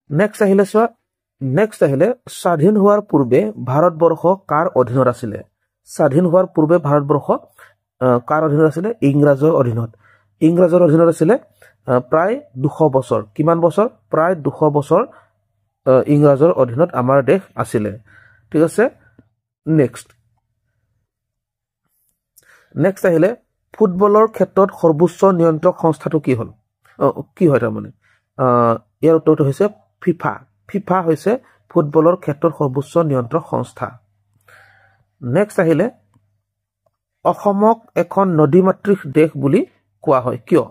next আহিলে চোৱা next আহিলে স্বাধীন হোৱাৰ পূৰ্বে ভাৰতবৰ্ষ কাৰ অধীনত আছিলে স্বাধীন হোৱাৰ পূৰ্বে ভাৰতবৰ্ষ কাৰ অধীনত আছিলে ইংৰাজৰ অধীনত আছিলে প্ৰায় 200 বছৰ কিমান বছৰ প্ৰায় 200 বছৰ ইংৰাজৰ অধীনত আমাৰ দেশ আছিলে ঠিক আছে নেক্সট আহিলে ফুটবলৰ ক্ষেত্ৰত সৰ্বোচ্চ নিয়ন্ত্ৰক সংস্থাটো কি হ'ল কি হয় তাৰমানে ইয়াৰ উত্তৰটো হৈছে ফিফা হৈছে ফুটবলৰ ক্ষেত্ৰত সৰ্বোচ্চ নিয়ন্ত্ৰক সংস্থা নেক্সট আহিলে অসমক এখন নদীমাতৃক দেশ বুলি কোৱা হয় কিয়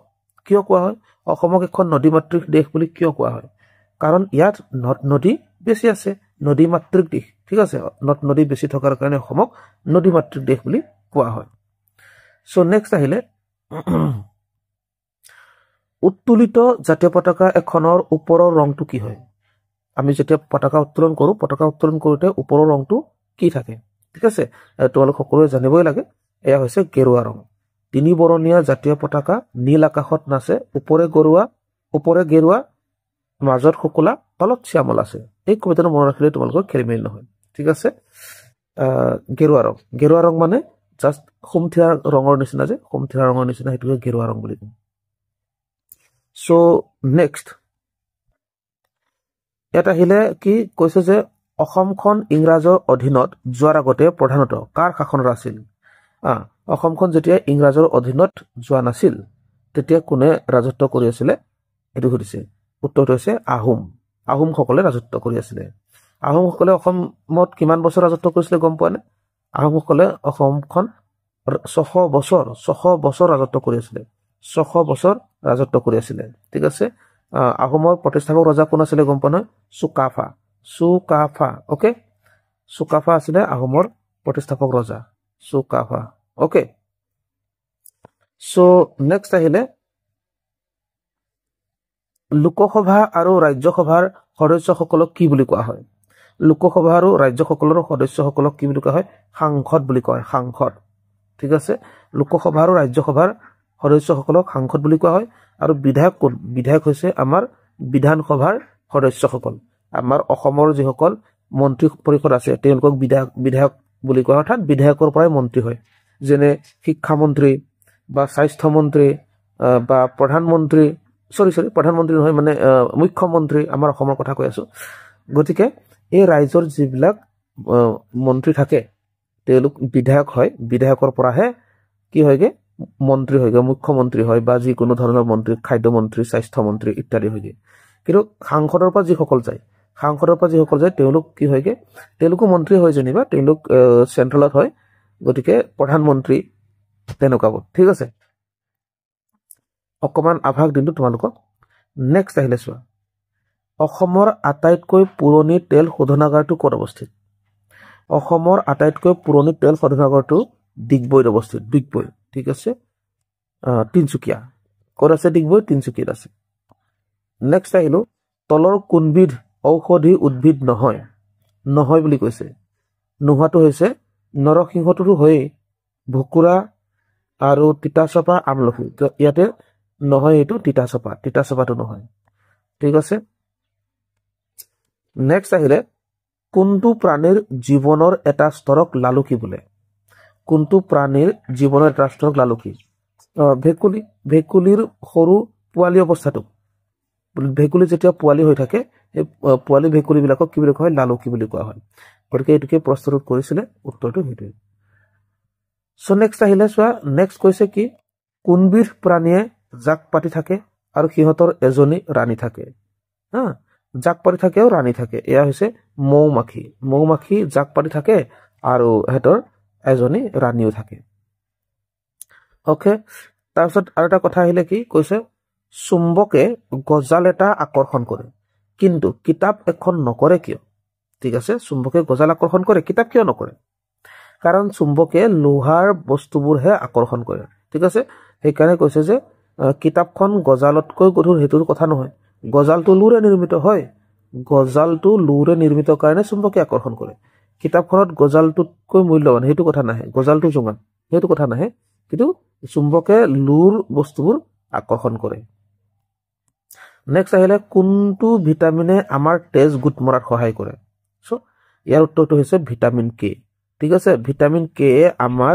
কোৱা হয় অসমক এখন নদীমাতৃক দেশ বুলি কিয় কোৱা হয় কাৰণ ইয়াত নদী বেছি আছে নদীমাতৃক দেশ ঠিক আছে নদী বেছি থকাৰ কাৰণে অসমক নদীমাতৃক দেশ বুলি কোৱা হয় সো নেক্সট আহিলে উত্তোলিত জাতীয় পতাকা এখনৰ ওপৰৰ ৰংটো কি হয় আমি যেতিয়া পতাকা উত্তোলন কৰোতে ওপৰৰ ৰংটো কি থাকে ঠিক আছে তোমালোক সকলোৱে জানিবই লাগে এয়া হৈছে গেৰুৱা ৰং তিনি বৰণীয়া জাতীয় পতাকা নীল আকাশত নাচে ওপৰে গেৰুৱা মাজত শুকুলা তলত শ্যামল আছে এই কবিতাটো মনত ৰাখিলে তোমালোকৰ খেলিমেলি নহয় ঠিক আছে গেৰুৱা ৰং মানে জাস্ট খুমথিৰা ৰঙৰ নিচিনা যে খুমথিৰা ৰঙৰ নিচিনা হেতুকে গেৰুৱা ৰং বুলি কয় সো নেক্সট এটা আহিলে কি কৈছে যে অসমখন ইংৰাজৰ অধীনত যোৱাৰ আগতে প্ৰধানত কাৰ শাসনত আছিল অসমখন যেতিয়া ইংৰাজৰ অধীনত যোৱা নাছিল তেতিয়া কোনে ৰাজত্ব কৰি আছিল এটো সুধিছে উত্তৰটো হৈছে আহোমসকলে ৰাজত্ব কৰি আছিল আহোমসকলে অসমত কিমান বছৰ ৰাজত্ব কৰিছিল গম পোৱা নে আহোমসকলে অসমখন 600 বছৰ ৰাজত্ব কৰি আছিল 600 বছৰ ৰাজত্ব কৰি আছিল ঠিক আছে আহোমৰ প্ৰতিষ্ঠাপক ৰজা কোন আছিল গম পোৱা চুকাফা ওকে চুকাফা আছিল আহোমৰ প্ৰতিষ্ঠাপক ৰজা চুকাফা ওকে সো নেক্সট আহিলে লোকসভা আৰু ৰাজ্যসভাৰ সদস্যসকলক কি বুলি কোৱা হয় লোকসভা আৰু ৰাজ্যসকলৰ সদস্যসকলক কি বুলি কোৱা হয় সাংসদ বুলি কয় সাংসদ ঠিক আছে লোকসভা আৰু ৰাজ্যসভাৰ সদস্যসকলক সাংসদ বুলি কোৱা হয় আৰু বিধায়ক হৈছে আমাৰ বিধানসভাৰ সদস্যসকল আমাৰ অসমৰ যিসকল মন্ত্ৰী পৰিষদ আছে তেওঁলোকক বিধায়ক বুলি কোৱা অৰ্থাৎ বিধায়কৰ পৰাই মন্ত্ৰী হয় যেনে শিক্ষা মন্ত্ৰী বা স্বাস্থ্য মন্ত্ৰী বা প্ৰধানমন্ত্ৰী প্ৰধানমন্ত্ৰী নহয় মানে মুখ্যমন্ত্ৰী আমাৰ অসমৰ কথা কৈ আছো গতিকে এই ৰাজ্যৰ যিবিলাক মন্ত্ৰী থাকে তেওঁলোক বিধায়ক হয় বিধায়কৰ পৰাহে কি হয়গে মন্ত্ৰী হয়গে মুখ্যমন্ত্ৰী হয় বা যিকোনো ধৰণৰ মন্ত্ৰী খাদ্য মন্ত্ৰী স্বাস্থ্য মন্ত্ৰী ইত্যাদি হয়গে কিন্তু সাংসদৰ পৰা যিসকল যায় তেওঁলোক কি হয়গে তেওঁলোকো মন্ত্ৰী হয় যেনিবা তেওঁলোক চেন্ট্ৰেলত হয় গতিকে প্ৰধানমন্ত্ৰী তেনেকুৱা ঠিক আছে অকমান আভাস দিনটো তোমালোকক নেক্সট আহিলে চোৱা অসমৰ আটাইতকৈ পুৰণি তেল শোধনাগাৰটো ক'ত অৱস্থিত অসমৰ আটাইতকৈ পুৰণি তেল শোধনাগাৰটো ডিগবৈত অৱস্থিত ডিগবৈ ঠিক আছে তিনচুকীয়া ক'ত আছে ডিগবৈ তিনচুকীয়াত আছে নেক্সট আহিলো তলৰ কোনবিধ ঔষধি উদ্ভিদ নহয় বুলি কৈছে নোহোৱাটো হৈছে নৰসিংহটোতো হয়েই ভুকুৰা আৰু তিতাচপা আমলখি ইয়াতে নহয় এইটো তিতাচপাটো নহয় ঠিক আছে নেক্সট আহিলে কোনটো প্ৰাণীৰ জীৱনৰ এটা স্তৰক লালুকি বোলে কোনটো প্ৰাণীৰ জীৱনৰ এটা স্তৰক লালুকি ভেকুলীৰ সৰু পোৱালি অৱস্থাটো ভেকুলী যেতিয়া পোৱালি হৈ থাকে এই পোৱালি ভেকুলীবিলাকক কি বুলি কোৱা হয় লালুকি বুলি কোৱা হয় গতিকে এইটোকে প্ৰস্তুত কৰিছিলে উত্তৰটো সেইটোৱে সো নেক্সট আহিলে চোৱা নেক্সট কৈছে কি কোনবিধ প্ৰাণীয়ে জাক পাতি থাকে আৰু সিহঁতৰ এজনী ৰাণী থাকে জাক পাতি থাকে আৰু ৰাণী থাকে এয়া হৈছে মৌমাখি জাক পাতি থাকে আৰু হেতৰ এজনী ৰাণীও থাকে ওকে তাৰপিছত আৰু এটা কথা আহিলে কি কৈছে চুম্বকে গজাল এটা আকৰ্ষণ কৰে কিন্তু কিতাপ এখন নকৰে কিয় ঠিক আছে চুম্বকে গজাল আকৰ্ষণ কৰে কিতাপ কিয় নকৰে কাৰণ চুম্বকে লোহাৰ বস্তুবোৰহে আকৰ্ষণ কৰে ঠিক আছে সেইকাৰণে কৈছে যে কিতাপখন গজালতকৈ গধুৰ হেতুৰ কথা নহয় গজালটো লুৰে নিৰ্মিত হয় গজালটো লুৰে নিৰ্মিত কাৰণে চুম্বকে আকৰ্ষণ কৰে কিতাপখনত গজালটোতকৈ মূল্যৱান হেতু কথা নাহে গজালটো জোঙা হেতু কথা নাহে কিন্তু চুম্বকে লুৰ বস্তুবোৰ আকৰ্ষণ কৰে নেক্সট আহিলে কোনটো ভিটামিনে আমাৰ তেজ গোট মৰাত সহায় কৰে সো ইয়াৰ উত্তৰটো হৈছে ভিটামিন কে ঠিক আছে ভিটামিন কে আমাৰ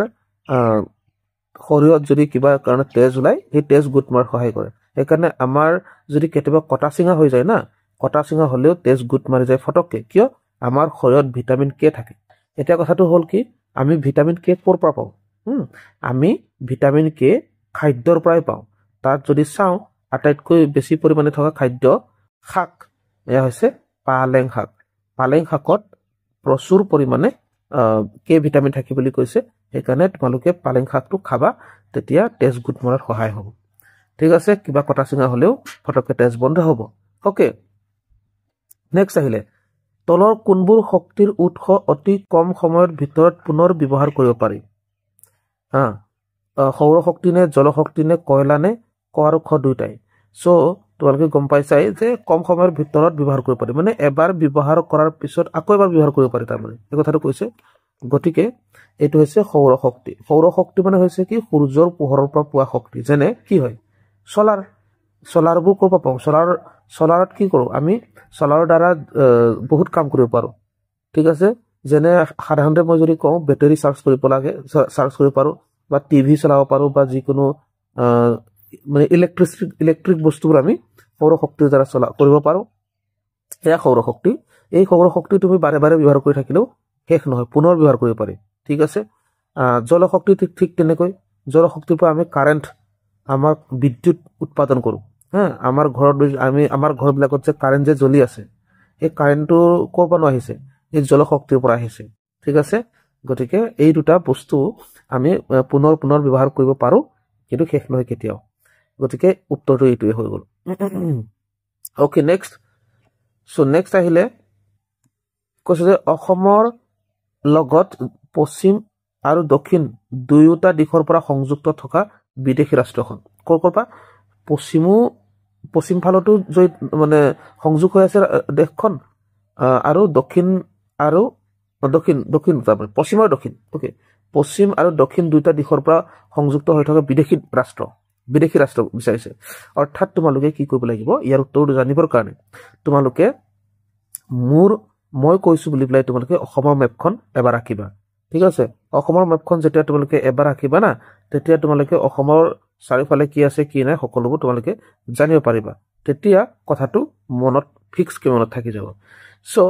শৰীৰত যদি কিবা কাৰণে তেজ ওলাই সেই তেজ গোট মৰাত সহায় কৰে সেইকাৰণে আমাৰ যদি কেতিয়াবা কটা চিঙা হৈ যায় না কটা চিঙা হলেও তেজ গোট মাৰি যায় ফটককে কিয় আমাৰ শৰীৰত ভিটামিন কে থাকে এতিয়া কথাটো হ'ল কি আমি ভিটামিন কে ক'ৰ পৰা পাওঁ আমি ভিটামিন কে খাদ্যৰ পৰাই পাওঁ তাত যদি চাওঁ আটাইতকৈ বেছি পৰিমাণে থকা খাদ্য শাক এয়া হৈছে পালেং শাকত প্ৰচুৰ পৰিমাণে কে ভিটামিন থাকে বুলি কৈছে সেইকাৰণে তোমালোকে পালেং শাকটো খাবা তেতিয়া তেজ গোট মৰাত সহায় হ'ব ঠিক আছে কিবা কটা চিঙা হলেও ফটককে তেজ বন্ধ হ'ব ওকে নেক্সট আহিলে তলৰ কোনবোৰ শক্তিৰ উৎস অতি কম সময়ৰ ভিতৰত পুনৰ ব্যৱহাৰ কৰিব পাৰি সৌৰ শক্তি নে জল শক্তি নে কয়লা নে ক আৰু খ দুইটাই সো তোমালোকে গম পাইছাই যে কম সময়ৰ ভিতৰত ব্যৱহাৰ কৰিব পাৰি মানে এবাৰ ব্যৱহাৰ কৰাৰ পিছত আকৌ এবাৰ ব্যৱহাৰ কৰিব পাৰি তাৰমানে এই কথাটো কৈছে গতিকে এইটো হৈছে সৌৰ শক্তি মানে হৈছে কি সূৰ্যৰ পোহৰৰ পৰা পোৱা শক্তি যেনে কি হয় সোলাৰবোৰ ক'ৰ পৰা পাওঁ সোলাৰত কি কৰোঁ আমি সোলাৰৰ দ্বাৰা বহুত কাম কৰিব পাৰোঁ ঠিক আছে যেনে সাধাৰণতে মই যদি কওঁ বেটাৰী চাৰ্জ কৰিব পাৰোঁ বা টিভি চলাব পাৰোঁ বা যিকোনো মানে ইলেক্ট্ৰিক বস্তুবোৰ আমি সৌৰ শক্তিৰ দ্বাৰা কৰিব পাৰোঁ এয়া সৌৰ শক্তি এই সৌৰ শক্তি তুমি বাৰে বাৰে ব্যৱহাৰ কৰি থাকিলেও শেষ নহয় পুনৰ ব্যৱহাৰ কৰিব পাৰি ঠিক আছে জলশক্তি ঠিক তেনেকৈ জলশক্তিৰ পৰা আমি কাৰেণ্ট আমাৰ বিদ্যুৎ উৎপাদন কৰোঁ আমাৰ ঘৰবিলাকত যে কাৰেণ্ট যে জ্বলি আছে এই কাৰেণ্টটো ক'ৰ পৰা আহিছে এই জলশক্তিৰ পৰা আহিছে ঠিক আছে গতিকে এই দুটা বস্তু আমি পুনৰ ব্যৱহাৰ কৰিব পাৰোঁ কিন্তু শেষ নহয় কেতিয়াও গতিকে উত্তৰটো এইটোৱে হৈ গ'ল ওকে নেক্সট আহিলে কৈছে যে অসমৰ লগত পশ্চিম আৰু দক্ষিণ দুয়োটা দিশৰ পৰা সংযুক্ত থকা বিদেশী ৰাষ্ট্ৰখন ক'ৰ পৰা পশ্চিম ফালতো মানে সংযোগ হৈ আছে দেশখন আৰু দক্ষিণ তাৰমানে পশ্চিম আৰু দক্ষিণ ওকে পশ্চিম আৰু দক্ষিণ দুয়োটা দিশৰ পৰা সংযুক্ত হৈ থকা বিদেশী ৰাষ্ট্ৰ বিচাৰিছে অৰ্থাৎ তোমালোকে কি কৰিব লাগিব ইয়াৰ উত্তৰটো জানিবৰ কাৰণে তোমালোকে মই কৈছো বুলি পেলাই তোমালোকে অসমৰ মেপখন এবাৰ আঁকিবা ঠিক আছে অসমৰ মেপখন যেতিয়া তোমালোকে এবাৰ আঁকিবা না তেতিয়া তোমালোকে অসমৰ চাৰিওফালে কি আছে কি নাই সকলোবোৰ তোমালোকে জানিব পাৰিবা তেতিয়া কথাটো মনত মনত থাকি যাব সো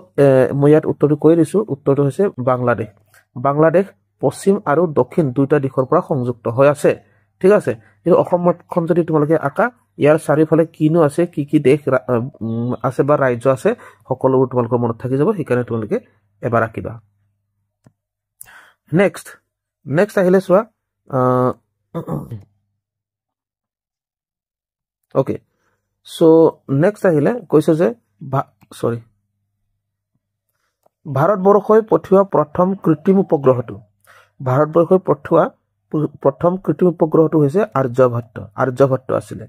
মই ইয়াত উত্তৰটো কৈ দিছো উত্তৰটো হৈছে বাংলাদেশ পশ্চিম আৰু দক্ষিণ দুয়োটা দিশৰ পৰা সংযুক্ত হৈ আছে ঠিক আছে এই অসম মেপখন যদি তোমালোকে আঁকা ইয়াৰ চাৰিওফালে কিনো আছে কি দেশ আছে বা ৰাজ্য আছে সকলোবোৰ তোমালোকৰ মনত থাকি যাব সেইকাৰণে তোমালোকে এবাৰ আঁকিবা নেক্সট আহিলে চোৱা ওকে সো নেক্সট আহিলে কৈছে যে ভাৰতবৰ্ষই পঠিওৱা প্ৰথম কৃত্ৰিম উপগ্ৰহটো হৈছে আৰ্যভট্ট আছিলে